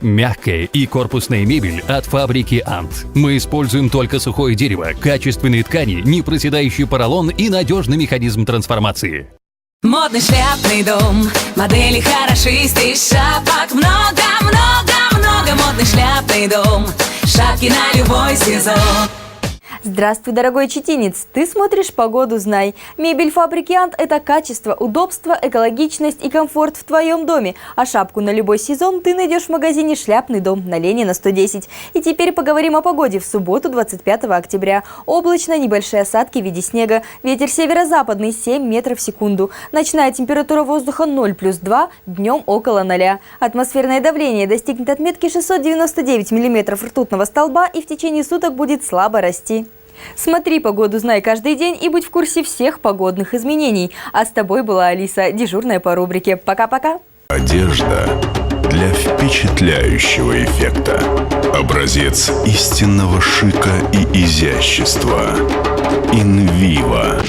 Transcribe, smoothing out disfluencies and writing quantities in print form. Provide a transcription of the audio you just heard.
Мягкая и корпусная мебель от фабрики «Ант». Мы используем только сухое дерево, качественные ткани, непроседающий поролон и надежный механизм трансформации. Модный шляпный дом, модели хорошисты, шапок много-много-много. Модный шляпный дом, шапки на любой сезон. Здравствуй, дорогой читинец! Ты смотришь «Погоду знай». Мебель фабрики «Ант» – это качество, удобство, экологичность и комфорт в твоем доме. А шапку на любой сезон ты найдешь в магазине «Шляпный дом» на Ленина, 110. И теперь поговорим о погоде в субботу, 25 октября. Облачно, небольшие осадки в виде снега. Ветер северо-западный 7 метров в секунду. Ночная температура воздуха 0+2, днем около 0. Атмосферное давление достигнет отметки 699 миллиметров ртутного столба и в течение суток будет слабо расти. Смотри «Погоду знай» каждый день и будь в курсе всех погодных изменений. А с тобой была Алиса, дежурная по рубрике. Пока-пока! Одежда для впечатляющего эффекта. Образец истинного шика и изящества. Инвиво.